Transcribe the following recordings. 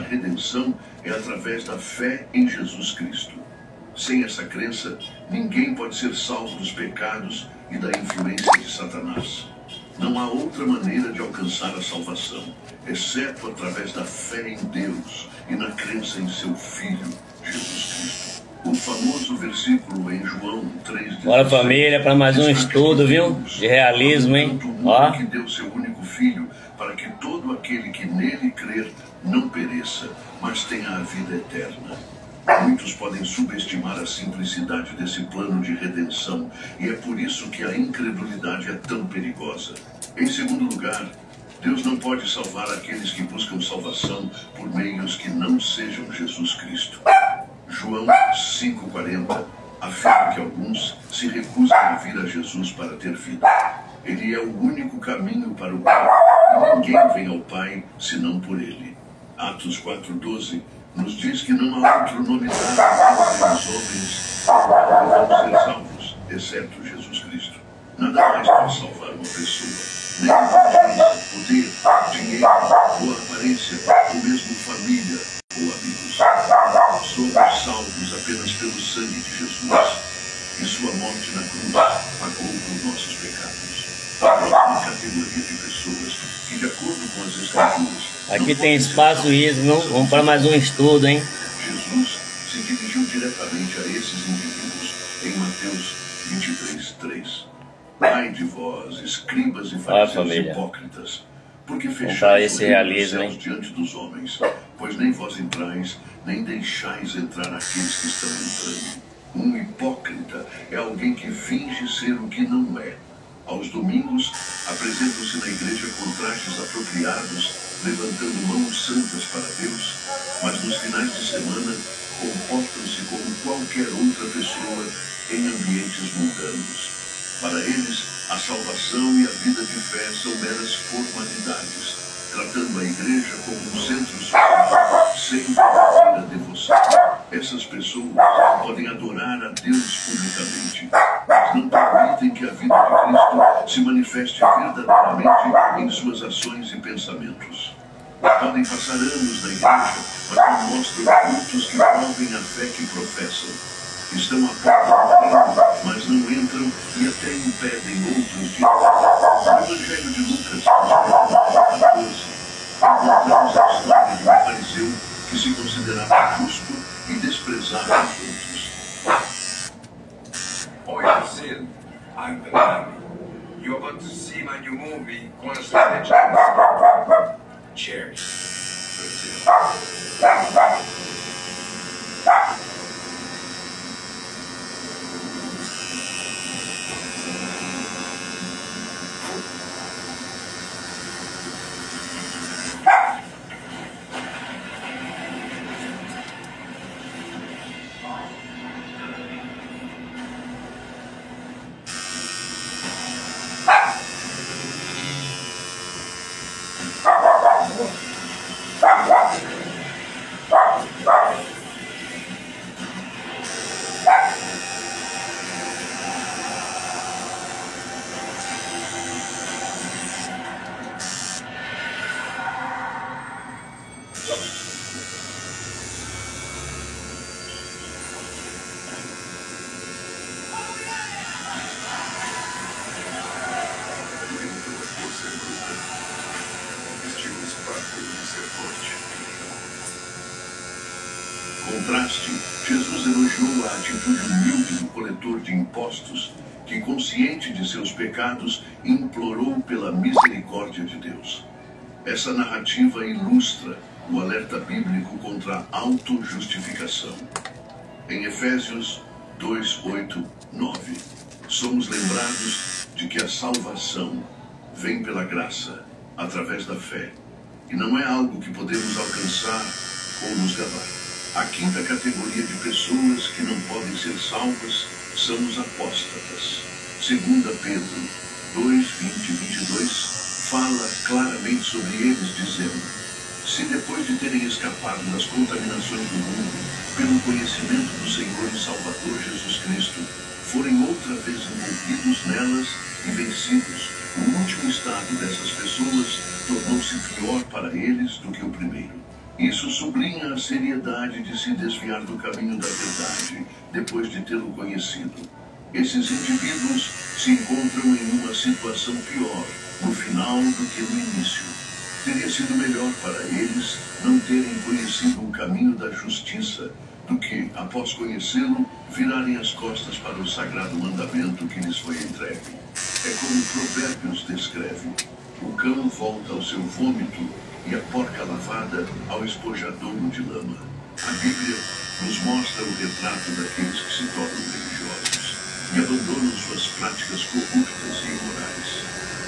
redenção é através da fé em Jesus Cristo. Sem essa crença, ninguém pode ser salvo dos pecados e da influência de Satanás. Não há outra maneira de alcançar a salvação, exceto através da fé em Deus e na crença em seu Filho, Jesus Cristo. O famoso versículo em João 3,16. Bora, família, para mais um estudo, viu? De realismo, hein? Ó. Que deu seu único Filho, para que todo aquele que nele crer não pereça, mas tenha a vida eterna. Muitos podem subestimar a simplicidade desse plano de redenção, e é por isso que a incredulidade é tão perigosa. Em segundo lugar, Deus não pode salvar aqueles que buscam salvação por meios que não sejam Jesus Cristo. João 5,40 afirma que alguns se recusam a vir a Jesus para ter vida. Ele é o único caminho para o Pai, e ninguém vem ao Pai senão por ele. Atos 4,12 nos diz que não há outro nome dado aos homens que vão ser salvos, exceto Jesus Cristo. Nada mais pode salvar uma pessoa. Nem inteligência, poder, dinheiro, boa aparência, ou mesmo família ou amigos. Somos salvos apenas pelo sangue de Jesus e sua morte na cruz pagou por nossos pecados. Há uma categoria de pessoas que, de acordo com as Escrituras, aqui tem espaço isso, não? Vamos para mais um estudo, hein? Jesus se dirigiu diretamente a esses indivíduos em Mateus 23:3. Ai de vós, escribas e fariseus hipócritas, porque fechais esse realismo, os céus diante dos homens, pois nem vós entrais, nem deixais entrar aqueles que estão entrando. Um hipócrita é alguém que finge ser o que não é. Aos domingos, apresentam-se na igreja com trajes apropriados, levantando mãos santas para Deus, mas nos finais de semana comportam-se como qualquer outra pessoa em ambientes mundanos. Para eles, a salvação e a vida de fé são meras formalidades, tratando a igreja como um centro social sem verdadeira devoção. Essas pessoas podem adorar a Deus publicamente, mas não permitem que a vida de Cristo se manifeste verdadeiramente em suas ações e pensamentos. Podem passar anos na igreja, mas não mostram frutos que provem a fé que professam. Estão a porta, mas não entram e até impedem outros de. No Evangelho de Lucas, encontramos a história de um fariseu que se considerava justo e desprezava os outros. Oi, Sil. I'm the Nami. You're about to see my new movie, Constelations. Cheers. Contraste, Jesus elogiou a atitude humilde do coletor de impostos, que, consciente de seus pecados, implorou pela misericórdia de Deus. Essa narrativa ilustra o alerta bíblico contra a autojustificação. Em Efésios 2:8-9, somos lembrados de que a salvação vem pela graça, através da fé, e não é algo que podemos alcançar ou nos gabar. A quinta categoria de pessoas que não podem ser salvas são os apóstatas. 2 Pedro 2:20-22 fala claramente sobre eles, dizendo: se depois de terem escapado das contaminações do mundo, pelo conhecimento do Senhor e Salvador Jesus Cristo, forem outra vez envolvidos nelas e vencidos, o último estado dessas pessoas tornou-se pior para eles do que o primeiro. Isso sublinha a seriedade de se desviar do caminho da verdade depois de tê-lo conhecido. Esses indivíduos se encontram em uma situação pior no final do que no início. Teria sido melhor para eles não terem conhecido o caminho da justiça do que, após conhecê-lo, virarem as costas para o sagrado mandamento que lhes foi entregue. É como Provérbios descreve: o cão volta ao seu vômito e a porca lavada ao espojadouro de lama. A Bíblia nos mostra o retrato daqueles que se tornam religiosos e abandonam suas práticas corruptas e imorais,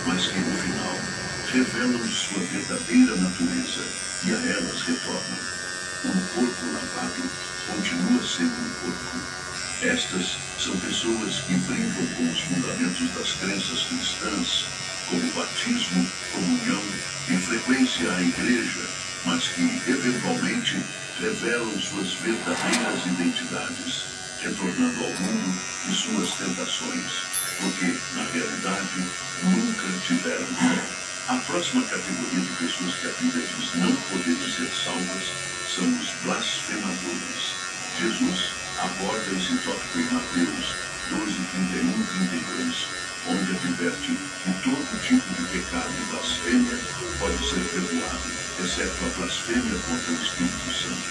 mas que no final revelam sua verdadeira natureza e a elas retornam. Um porco lavado continua sendo um porco. Estas são pessoas que brincam com os fundamentos das crenças cristãs, como batismo, comunhão e frequência à igreja, mas que, eventualmente, revelam suas verdadeiras identidades, retornando ao mundo e suas tentações, porque, na realidade, nunca tiveram fé. A próxima categoria de pessoas que a Bíblia diz não poderem ser salvas são os blasfemadores. Jesus aborda esse tópico em Mateus 12:31-32, onde adverte que todo tipo de pecado e blasfêmia pode ser perdoado, exceto a blasfêmia contra o Espírito Santo.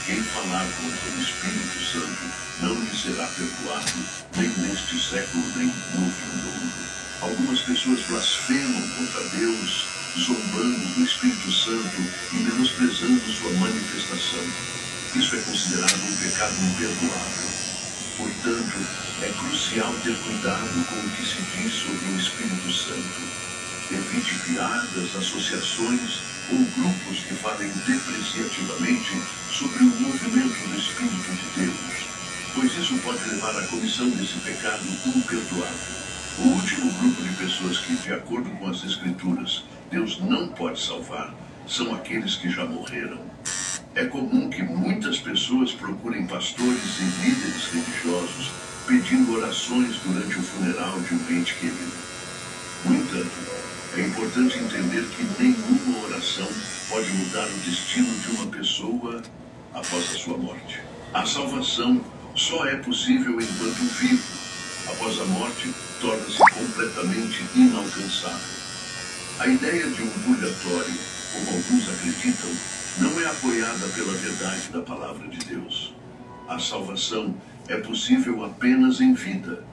Quem falar contra o Espírito Santo não lhe será perdoado, nem neste século, nem no vindouro. Algumas pessoas blasfemam contra Deus, zombando do Espírito Santo e menosprezando sua manifestação. Isso é considerado um pecado imperdoável. Portanto, é crucial ter cuidado com o que se diz sobre o Espírito Santo. Evite piadas, associações ou grupos que falem depreciativamente sobre o movimento do Espírito de Deus, pois isso pode levar à comissão desse pecado imperdoável. O último grupo de pessoas que, de acordo com as Escrituras, Deus não pode salvar são aqueles que já morreram. É comum que muitas pessoas procurem pastores e líderes religiosos pedindo orações durante o funeral de um ente querido. No entanto, é importante entender que nenhuma oração pode mudar o destino de uma pessoa após a sua morte. A salvação só é possível enquanto vivo. Após a morte, torna-se completamente inalcançável. A ideia de um purgatório, como alguns acreditam, não é apoiada pela verdade da palavra de Deus. A salvação é possível apenas em vida,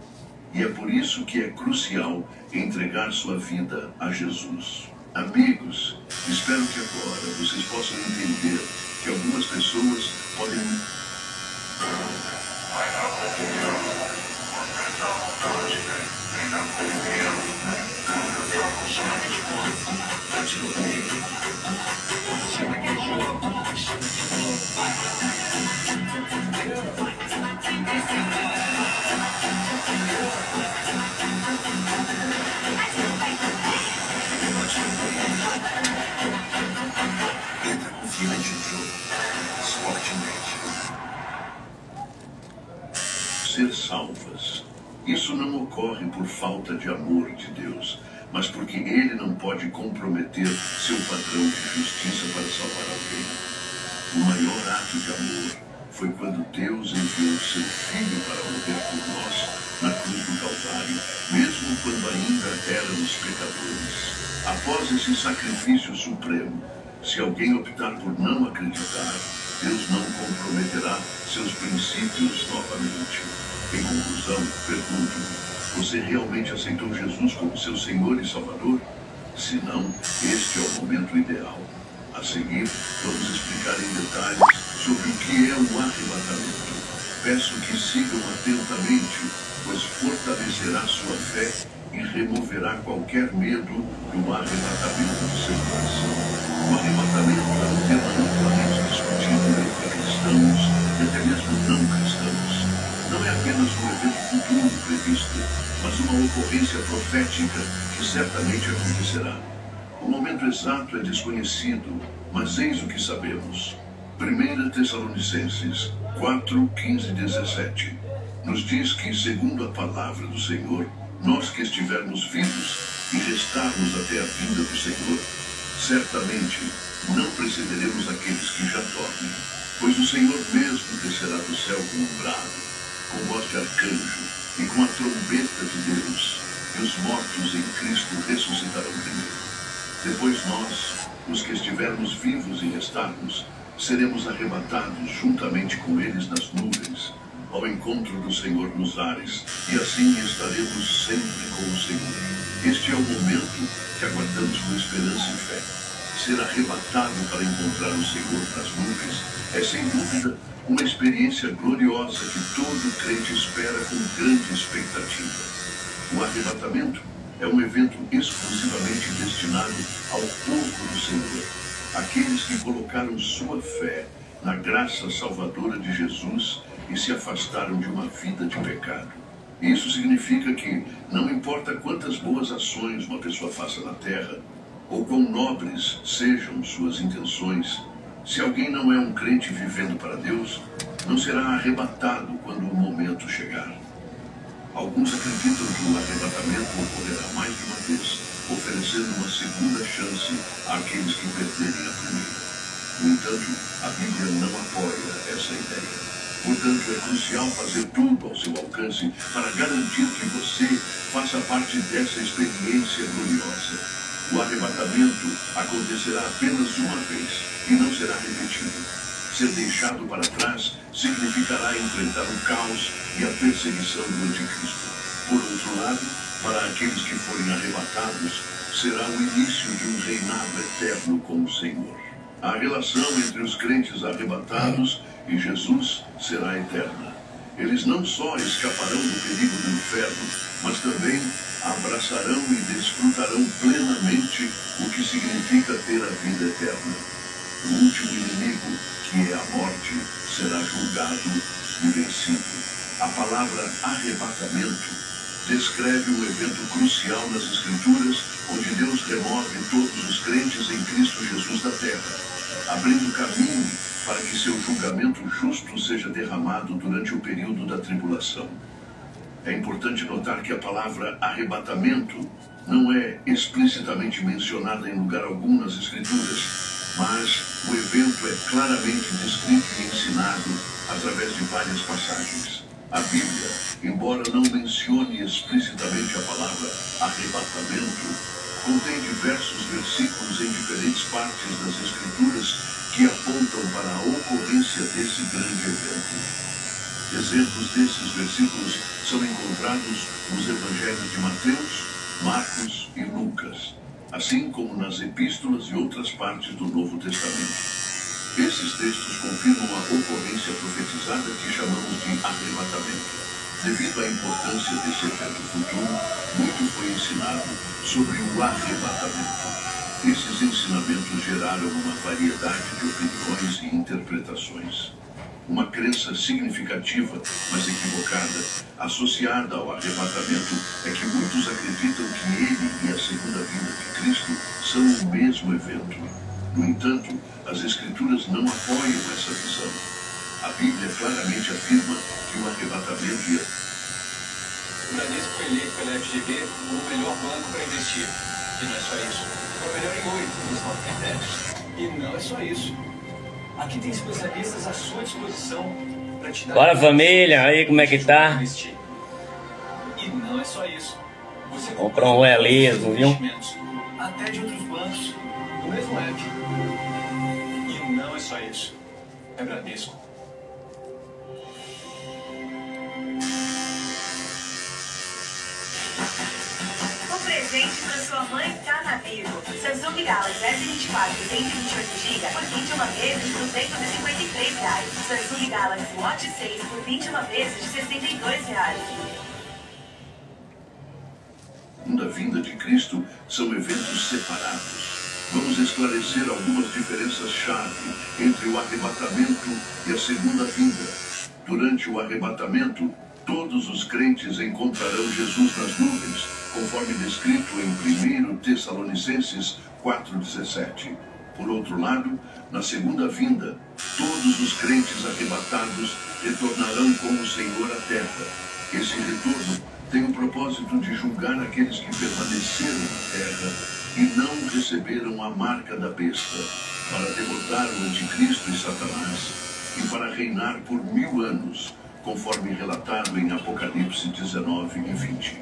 e é por isso que é crucial entregar sua vida a Jesus. Amigos, espero que agora vocês possam entender que algumas pessoas podem... ser salvas. Isso não ocorre por falta de amor de Deus, mas porque Ele não pode comprometer seu padrão de justiça para salvar alguém. O maior ato de amor foi quando Deus enviou seu Filho para morrer por nós na cruz do Calvário, mesmo quando ainda éramos pecadores. Após esse sacrifício supremo, se alguém optar por não acreditar, Deus não comprometerá seus princípios novamente. Em conclusão, pergunto: você realmente aceitou Jesus como seu Senhor e Salvador? Se não, este é o momento ideal. A seguir, vamos explicar em detalhes sobre o que é o arrebatamento. Peço que sigam atentamente, pois fortalecerá sua fé e removerá qualquer medo do arrebatamento do seu coração. O arrebatamento é um tema amplamente discutido entre cristãos e até mesmo não cristãos. Não é apenas um evento futuro previsto, mas uma ocorrência profética que certamente acontecerá. O momento exato é desconhecido, mas eis o que sabemos. 1 Tessalonicenses 4, 15 e 17 nos diz que, segundo a palavra do Senhor, nós que estivermos vivos e restarmos até a vinda do Senhor, certamente não precederemos aqueles que já dormem, pois o Senhor mesmo descerá do céu com um brado, com voz de arcanjo e com a trombeta de Deus, e os mortos em Cristo ressuscitarão primeiro. Depois nós, os que estivermos vivos e restarmos, seremos arrebatados juntamente com eles nas nuvens, ao encontro do Senhor nos ares, e assim estaremos sempre com o Senhor. Este é o momento que aguardamos com esperança e fé. Ser arrebatado para encontrar o Senhor nas nuvens é, sem dúvida, uma experiência gloriosa que todo crente espera com grande expectativa. O arrebatamento é um evento exclusivamente destinado ao povo do Senhor, aqueles que colocaram sua fé na graça salvadora de Jesus e se afastaram de uma vida de pecado. Isso significa que, não importa quantas boas ações uma pessoa faça na terra, ou quão nobres sejam suas intenções, se alguém não é um crente vivendo para Deus, não será arrebatado quando o momento chegar. Alguns acreditam que o arrebatamento ocorrerá mais de uma vez, oferecendo uma segunda chance àqueles que perderem a primeira. No entanto, a Bíblia não apoia essa ideia. Portanto, é crucial fazer tudo ao seu alcance para garantir que você faça parte dessa experiência gloriosa. O arrebatamento acontecerá apenas uma vez e não será repetido. Ser deixado para trás significará enfrentar o caos e a perseguição do anticristo. Por outro lado, para aqueles que forem arrebatados, será o início de um reinado eterno com o Senhor. A relação entre os crentes arrebatados e Jesus será eterna. Eles não só escaparão do perigo do inferno, mas também abraçarão e desfrutarão plenamente o que significa ter a vida eterna. O último inimigo, que é a morte, será julgado e vencido. A palavra arrebatamento descreve um evento crucial nas Escrituras, onde Deus remove todos os crentes em Cristo Jesus da terra, abrindo caminho para que seu julgamento justo seja derramado durante o período da tribulação. É importante notar que a palavra arrebatamento não é explicitamente mencionada em lugar algum nas Escrituras, mas o evento é claramente descrito e ensinado através de várias passagens. A Bíblia, embora não mencione explicitamente a palavra arrebatamento, contém diversos versículos em diferentes partes das Escrituras que apontam para a ocorrência desse grande evento. Exemplos desses versículos são encontrados nos evangelhos de Mateus, Marcos e Lucas, assim como nas epístolas e outras partes do Novo Testamento. Esses textos confirmam a ocorrência profetizada que chamamos de arrebatamento. Devido à importância desse evento futuro, muito foi ensinado sobre o arrebatamento. Esses ensinamentos geraram uma variedade de opiniões e interpretações. Uma crença significativa, mas equivocada, associada ao arrebatamento, é que muitos acreditam que ele e a segunda vinda de Cristo são o mesmo evento. No entanto, as Escrituras não apoiam essa visão. A Bíblia claramente afirma que o arrebatamento ia... O Bradesco foi eleito pela FGV como o melhor banco para investir. E não é só isso. Foi o melhor em 8 nos 9 E não é só isso. Aqui tem especialistas à sua disposição para te dar... Bora, família, aí como é que tá? E não é só isso. Você compra um realismo, viu? Até de outros bancos, do mesmo app. E não é só isso. É Bradesco. O presente para sua mãe tá na Vivo. Samsung Galaxy S24 128GB por 21 vezes por R$253. Samsung Galaxy Watch 6 por 21 vezes de R$62. Da vinda de Cristo são eventos separados. Vamos esclarecer algumas diferenças-chave entre o arrebatamento e a segunda vinda. Durante o arrebatamento, todos os crentes encontrarão Jesus nas nuvens, conforme descrito em 1 Tessalonicenses 4,17. Por outro lado, na segunda vinda, todos os crentes arrebatados retornarão com o Senhor à terra. Esse retorno tem o propósito de julgar aqueles que permaneceram na terra e não receberam a marca da besta, para derrotar o anticristo e Satanás, e para reinar por 1000 anos, conforme relatado em Apocalipse 19 e 20.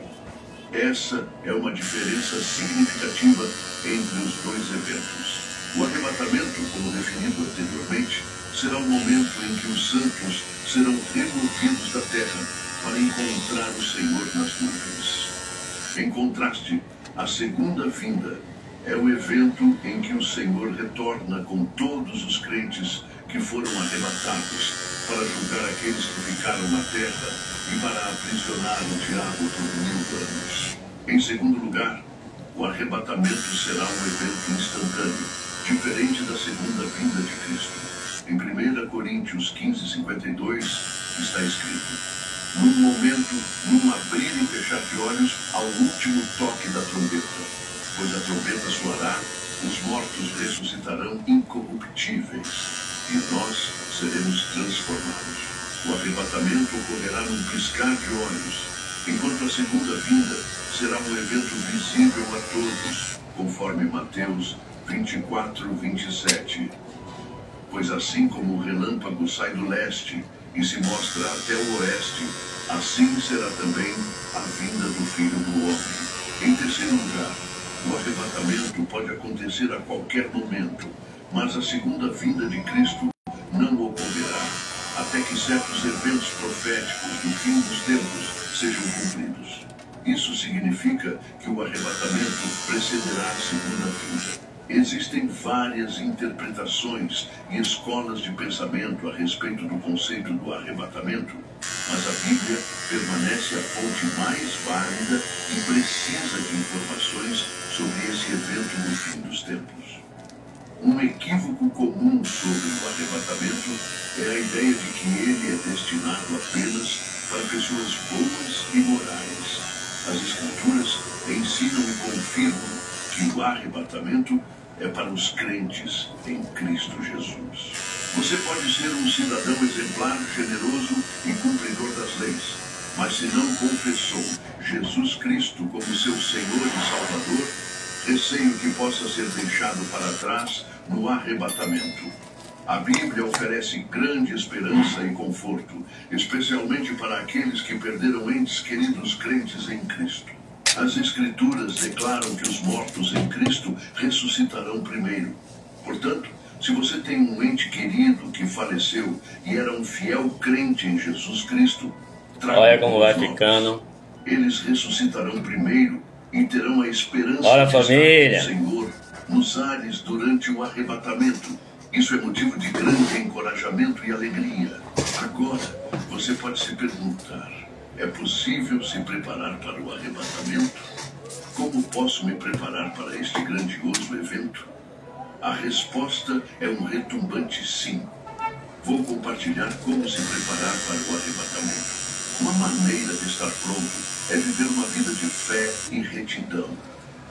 Essa é uma diferença significativa entre os dois eventos. O arrebatamento, como definido anteriormente, será o momento em que os santos serão removidos da terra para encontrar o Senhor nas nuvens. Em contraste, a segunda vinda é o evento em que o Senhor retorna com todos os crentes que foram arrebatados para julgar aqueles que ficaram na terra e para aprisionar o diabo por 1000 anos. Em segundo lugar, o arrebatamento será um evento instantâneo, diferente da segunda vinda de Cristo. Em 1 Coríntios 15:52 está escrito: num momento, num abrir e fechar de olhos, ao último toque da trombeta. Pois a trombeta soará, os mortos ressuscitarão incorruptíveis, e nós seremos transformados. O arrebatamento ocorrerá num piscar de olhos, enquanto a segunda vinda será um evento visível a todos, conforme Mateus 24:27. Pois assim como o relâmpago sai do leste e se mostra até o oeste, assim será também a vinda do Filho do Homem. Em terceiro lugar, o arrebatamento pode acontecer a qualquer momento, mas a segunda vinda de Cristo não ocorrerá, até que certos eventos proféticos do fim dos tempos sejam cumpridos. Isso significa que o arrebatamento precederá a segunda vinda. Existem várias interpretações e escolas de pensamento a respeito do conceito do arrebatamento, mas a Bíblia permanece a fonte mais válida e precisa de informações sobre esse evento no fim dos tempos. Um equívoco comum sobre o arrebatamento é a ideia de que ele é destinado apenas para pessoas boas e morais. As Escrituras ensinam e confirmam que o arrebatamento é para os crentes em Cristo Jesus. Você pode ser um cidadão exemplar, generoso e cumpridor das leis, mas se não confessou Jesus Cristo como seu Senhor e Salvador, receio que possa ser deixado para trás no arrebatamento. A Bíblia oferece grande esperança e conforto, especialmente para aqueles que perderam entes queridos crentes em Cristo. As Escrituras declaram que os mortos em Cristo ressuscitarão primeiro. Portanto, se você tem um ente querido que faleceu e era um fiel crente em Jesus Cristo, olha como vai ficando. Eles ressuscitarão primeiro e terão a esperança Olha, de família, estar com o Senhor nos ares durante o arrebatamento. Isso é motivo de grande encorajamento e alegria. Agora, você pode se perguntar: é possível se preparar para o arrebatamento? Como posso me preparar para este grandioso evento? A resposta é um retumbante sim. Vou compartilhar como se preparar para o arrebatamento. Uma maneira de estar pronto é viver uma vida de fé e retidão.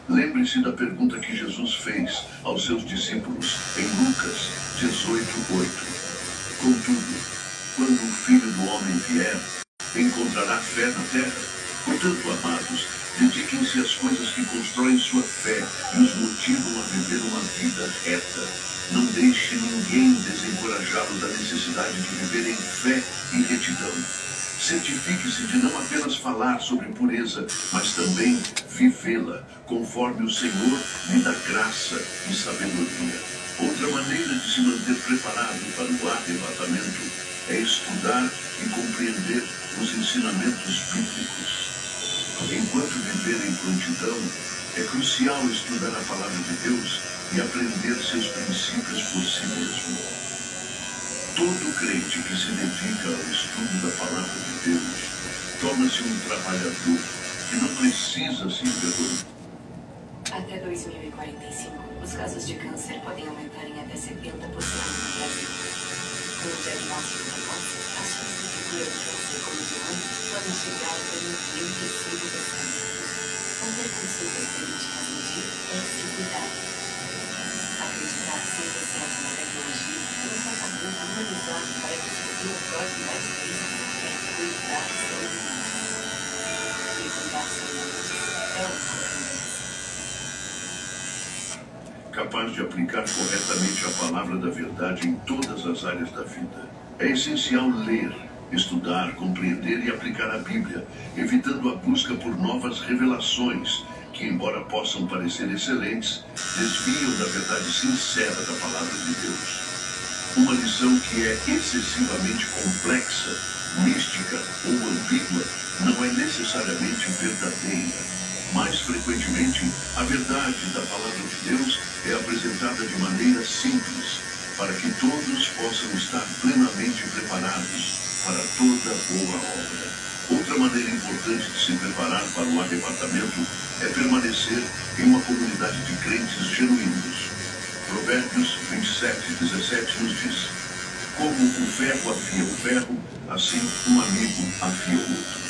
Lembre-se da pergunta que Jesus fez aos seus discípulos em Lucas 18:8. Contudo, quando o Filho do Homem vier, encontrará fé na terra? Portanto, amados, dediquem-se às coisas que constroem sua fé e os motivam a viver uma vida reta. Não deixe ninguém desencorajá-lo da necessidade de viver em fé e retidão. Certifique-se de não apenas falar sobre pureza, mas também vivê-la, conforme o Senhor lhe dá graça e sabedoria. Outra maneira de se manter preparado para o arrebatamento é estudar e compreender os ensinamentos bíblicos. Enquanto viver em prontidão, é crucial estudar a palavra de Deus e aprender seus princípios por si mesmo. Todo crente que se dedica ao estudo da palavra de Deus torna-se um trabalhador que não precisa se envergonhar. Até 2045, os casos de câncer podem aumentar em até 70% no Brasil. Com o diagnóstico precoce, as chances de cura do câncer como de mãe podem chegar até 95%. Fazer consultas políticas no dia é se cuidar. Acreditar 100% na tecnologia é um tratamento humanizado para descobrir o próximo mais difícil é cuidar da saúde. E cuidar da saúde é o que capaz de aplicar corretamente a palavra da verdade em todas as áreas da vida. É essencial ler, estudar, compreender e aplicar a Bíblia, evitando a busca por novas revelações que, embora possam parecer excelentes, desviam da verdade sincera da palavra de Deus. Uma lição que é excessivamente complexa, mística ou ambígua não é necessariamente verdadeira. Mais frequentemente, a verdade da palavra de Deus é apresentada de maneira simples, para que todos possam estar plenamente preparados para toda boa obra. Outra maneira importante de se preparar para o arrebatamento é permanecer em uma comunidade de crentes genuínos. Provérbios 27:17 nos diz: como o ferro afia o ferro, assim um amigo afia o outro.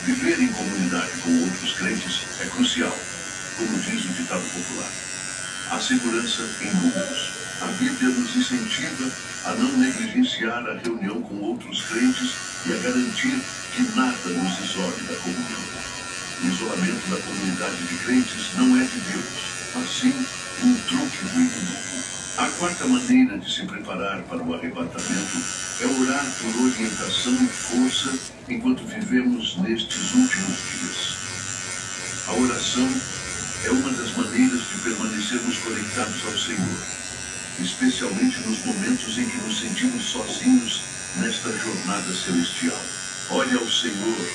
Viver em comunidade com outros crentes é crucial, como diz o ditado popular. Há segurança em números. A Bíblia nos incentiva a não negligenciar a reunião com outros crentes e a garantir que nada nos isole da comunhão. O isolamento da comunidade de crentes não é de Deus, mas sim um truque do inimigo. A quarta maneira de se preparar para o arrebatamento é orar por orientação e força enquanto vivemos nestes últimos dias. A oração é uma das maneiras de permanecermos conectados ao Senhor, especialmente nos momentos em que nos sentimos sozinhos nesta jornada celestial. Olhe ao Senhor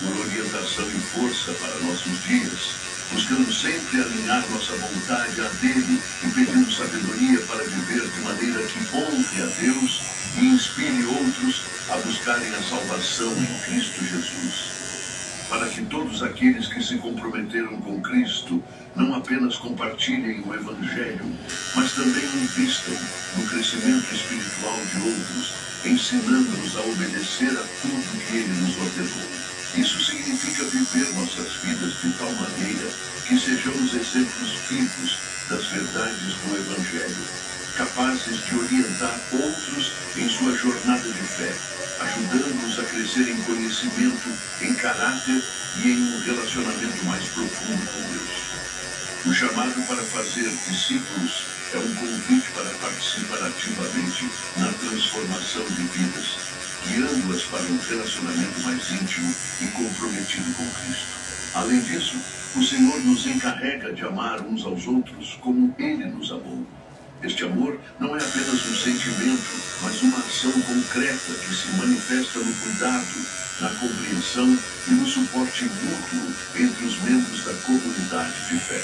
por orientação e força para nossos dias, buscando sempre alinhar nossa vontade à dele e pedindo sabedoria para viver de maneira que honre a Deus e inspire outros a buscarem a salvação em Cristo Jesus. Para que todos aqueles que se comprometeram com Cristo não apenas compartilhem o Evangelho, mas também invistam no crescimento espiritual de outros, ensinando-nos a obedecer a tudo que Ele nos ordenou. Isso significa viver nossas vidas de tal maneira que sejamos exemplos vivos das verdades do Evangelho, capazes de orientar outros em sua jornada de fé, ajudando-os a crescer em conhecimento, em caráter e em um relacionamento mais profundo com Deus. O chamado para fazer discípulos é um convite para participar ativamente na transformação de vidas, guiando-as para um relacionamento mais íntimo e comprometido com Cristo. Além disso, o Senhor nos encarrega de amar uns aos outros como Ele nos amou. Este amor não é apenas um sentimento, mas uma ação concreta que se manifesta no cuidado, na compreensão e no suporte mútuo entre os membros da comunidade de fé.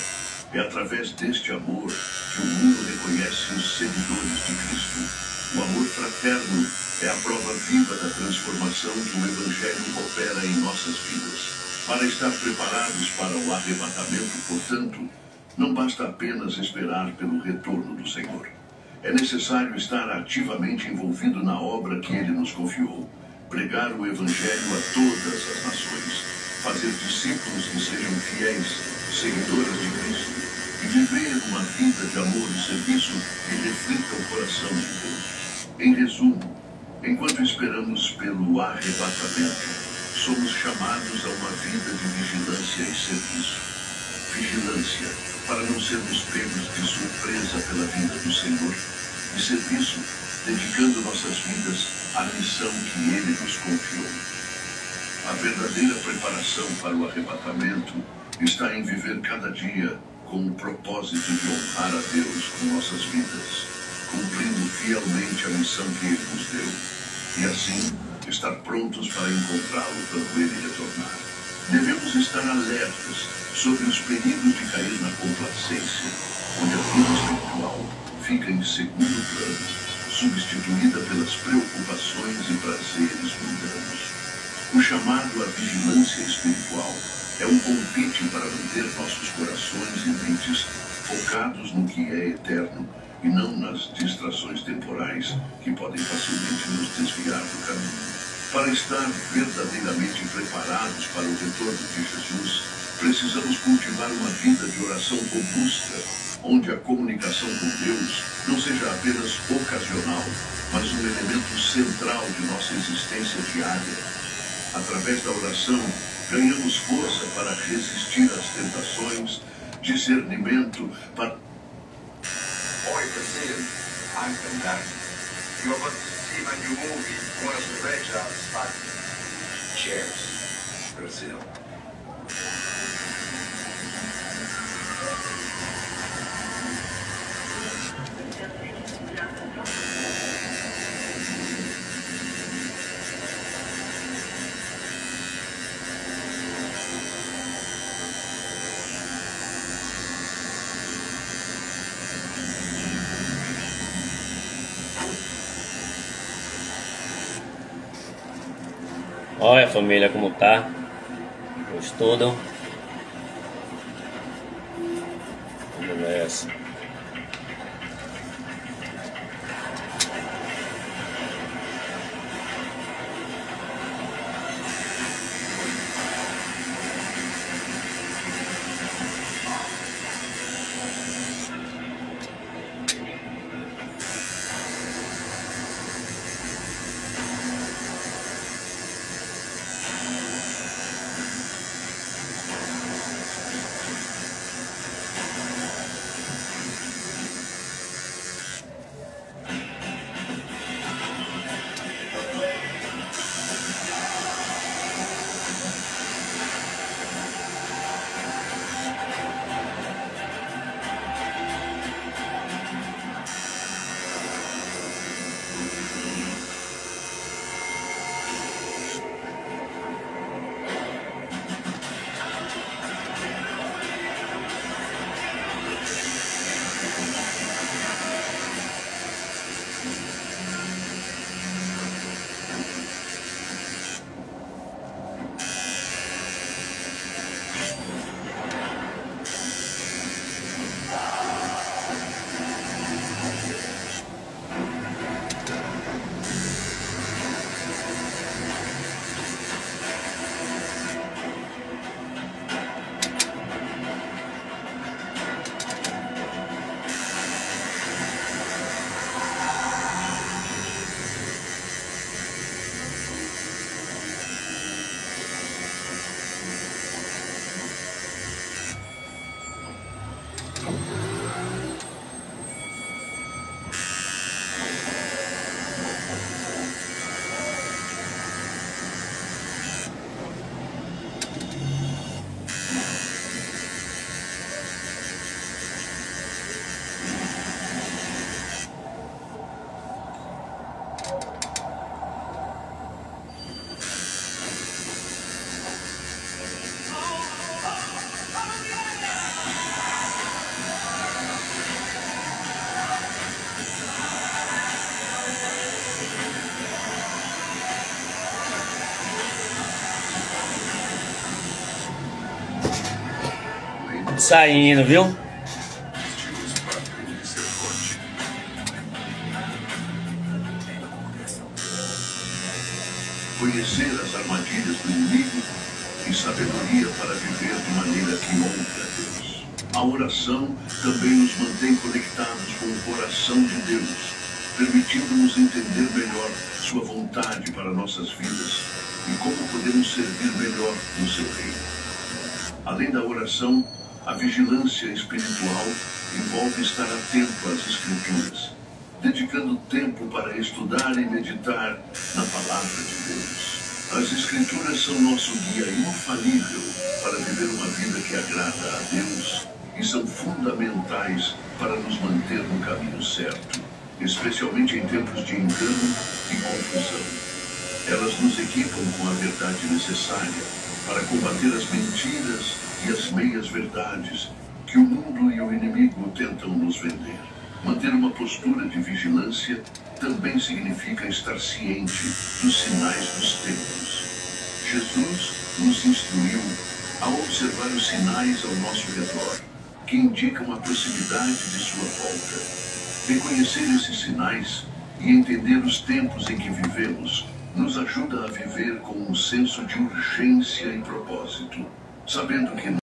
É através deste amor que o mundo reconhece os seguidores de Cristo. O amor fraterno é a prova viva da transformação que o Evangelho opera em nossas vidas. Para estar preparados para o arrebatamento, portanto, não basta apenas esperar pelo retorno do Senhor. É necessário estar ativamente envolvido na obra que Ele nos confiou, pregar o Evangelho a todas as nações, fazer discípulos que sejam fiéis, seguidores de Cristo, e viver uma vida de amor e serviço que reflita o coração de Deus. Em resumo, enquanto esperamos pelo arrebatamento, somos chamados a uma vida de vigilância e serviço. Vigilância, para não sermos pegos de surpresa pela vinda do Senhor, e serviço, dedicando nossas vidas à missão que Ele nos confiou. A verdadeira preparação para o arrebatamento está em viver cada dia com o propósito de honrar a Deus com nossas vidas, cumprindo fielmente a missão que Ele nos deu, e assim estar prontos para encontrá-lo quando Ele retornar. Devemos estar alertas sobre os perigos de cair na complacência, onde a vida espiritual fica em segundo plano, substituída pelas preocupações e prazeres mundanos. O chamado à vigilância espiritual é um convite para manter nossos corações e mentes focados no que é eterno e não nas distrações temporais que podem facilmente nos desviar do caminho. Para estar verdadeiramente preparados para o retorno de Jesus, precisamos cultivar uma vida de oração robusta, onde a comunicação com Deus não seja apenas ocasional, mas um elemento central de nossa existência diária. Através da oração, ganhamos força para resistir às tentações, discernimento para ser a verdade. You're about to see my new movie com as Red House. Cheers, Brasil. Olha, família, como tá. Estudam. Vamos nessa. Saindo, viu? Conhecer as armadilhas do inimigo e sabedoria para viver de maneira que honre a Deus. A oração também nos mantém conectados com o coração de Deus, permitindo-nos entender melhor sua vontade para nossas vidas e como podemos servir melhor no seu reino. Além da oração, a vigilância espiritual envolve estar atento às Escrituras, dedicando tempo para estudar e meditar na Palavra de Deus. As Escrituras são nosso guia infalível para viver uma vida que agrada a Deus e são fundamentais para nos manter no caminho certo, especialmente em tempos de engano e confusão. Elas nos equipam com a verdade necessária para combater as mentiras e as meias-verdades que o mundo e o inimigo tentam nos vender. Manter uma postura de vigilância também significa estar ciente dos sinais dos tempos. Jesus nos instruiu a observar os sinais ao nosso redor, que indicam a proximidade de sua volta. Reconhecer esses sinais e entender os tempos em que vivemos nos ajuda a viver com um senso de urgência e propósito, sabendo que